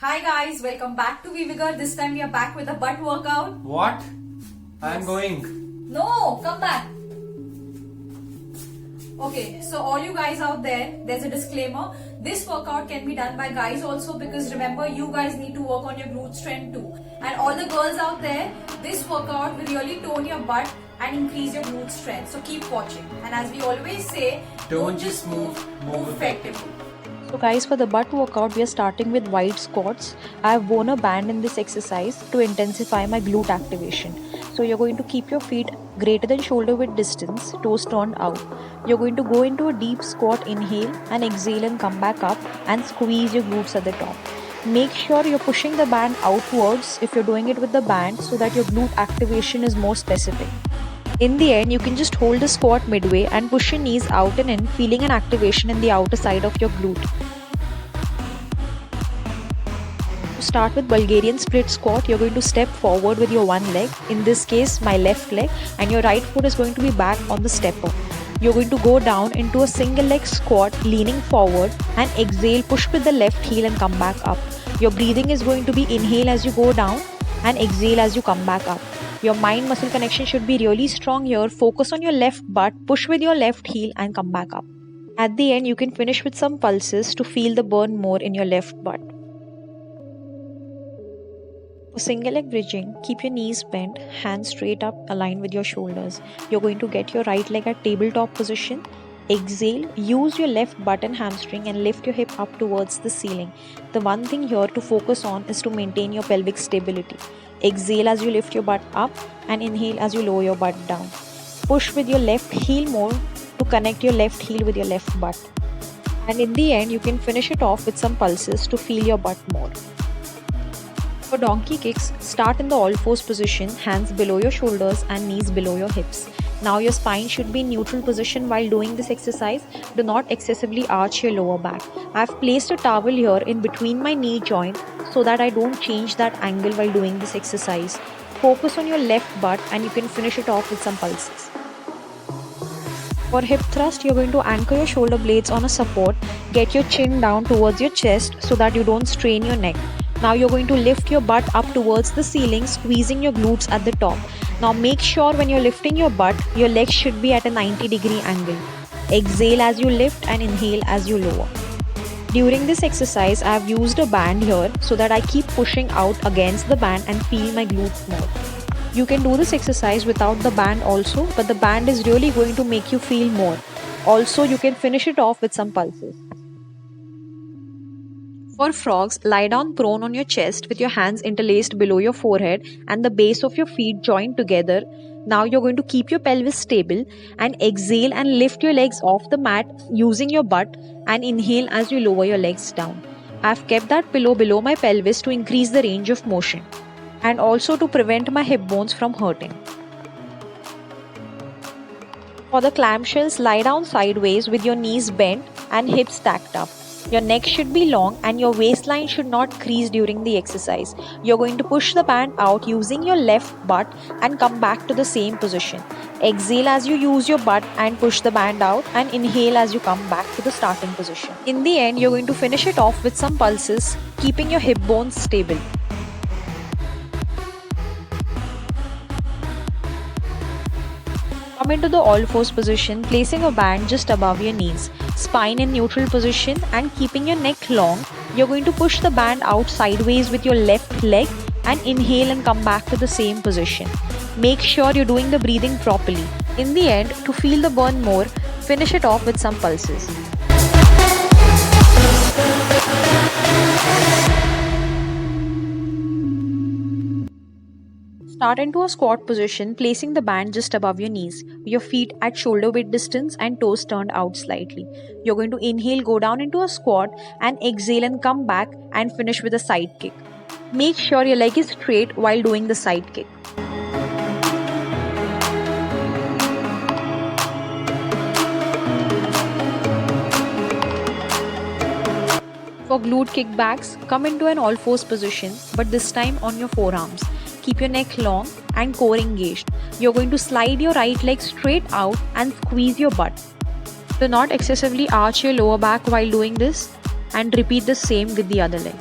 Hi guys, welcome back to Vivigar. This time we are back with a butt workout. What? I am going. No, come back. Okay, so all you guys out there, there's a disclaimer. This workout can be done by guys also because remember you guys need to work on your glute strength too. And all the girls out there, this workout will really tone your butt and increase your glute strength. So keep watching. And as we always say, Don't just move effectively. So guys, for the butt workout, we are starting with wide squats. I have worn a band in this exercise to intensify my glute activation. So you're going to keep your feet greater than shoulder width distance, toes turned out. You're going to go into a deep squat, inhale and exhale and come back up and squeeze your glutes at the top. Make sure you're pushing the band outwards if you're doing it with the band so that your glute activation is more specific. In the end, you can just hold the squat midway and push your knees out and in, feeling an activation in the outer side of your glute. To start with Bulgarian split squat, you're going to step forward with your one leg, in this case my left leg, and your right foot is going to be back on the stepper. You're going to go down into a single leg squat, leaning forward, and exhale, push with the left heel and come back up. Your breathing is going to be inhale as you go down and exhale as you come back up. Your mind-muscle connection should be really strong here. Focus on your left butt, push with your left heel and come back up. At the end, you can finish with some pulses to feel the burn more in your left butt. For single leg bridging, keep your knees bent, hands straight up, aligned with your shoulders. You're going to get your right leg at tabletop position. Exhale, use your left butt and hamstring and lift your hip up towards the ceiling. The one thing here to focus on is to maintain your pelvic stability. Exhale as you lift your butt up and inhale as you lower your butt down. Push with your left heel more to connect your left heel with your left butt. And in the end, you can finish it off with some pulses to feel your butt more. For donkey kicks, start in the all fours position, hands below your shoulders and knees below your hips. Now your spine should be in neutral position while doing this exercise. Do not excessively arch your lower back. I have placed a towel here in between my knee joint so that I don't change that angle while doing this exercise. Focus on your left butt and you can finish it off with some pulses. For hip thrust, you're going to anchor your shoulder blades on a support. Get your chin down towards your chest so that you don't strain your neck. Now you're going to lift your butt up towards the ceiling, squeezing your glutes at the top. Now make sure when you're lifting your butt, your legs should be at a 90-degree angle. Exhale as you lift and inhale as you lower. During this exercise, I have used a band here so that I keep pushing out against the band and feel my glutes more. You can do this exercise without the band also, but the band is really going to make you feel more. Also, you can finish it off with some pulses. For frogs, lie down prone on your chest with your hands interlaced below your forehead and the base of your feet joined together. Now you're going to keep your pelvis stable and exhale and lift your legs off the mat using your butt and inhale as you lower your legs down. I've kept that pillow below my pelvis to increase the range of motion and also to prevent my hip bones from hurting. For the clamshells, lie down sideways with your knees bent and hips stacked up. Your neck should be long and your waistline should not crease during the exercise. You're going to push the band out using your left butt and come back to the same position. Exhale as you use your butt and push the band out and inhale as you come back to the starting position. In the end, you're going to finish it off with some pulses, keeping your hip bones stable. Come into the all fours position, placing a band just above your knees. Spine in neutral position and keeping your neck long. You're going to push the band out sideways with your left leg and inhale and come back to the same position. Make sure you're doing the breathing properly. In the end, to feel the burn more, finish it off with some pulses. Start into a squat position, placing the band just above your knees, your feet at shoulder width distance and toes turned out slightly. You're going to inhale, go down into a squat and exhale and come back and finish with a side kick. Make sure your leg is straight while doing the side kick. For glute kickbacks, come into an all fours position, but this time on your forearms. Keep your neck long and core engaged. You're going to slide your right leg straight out and squeeze your butt. Do not excessively arch your lower back while doing this and repeat the same with the other leg.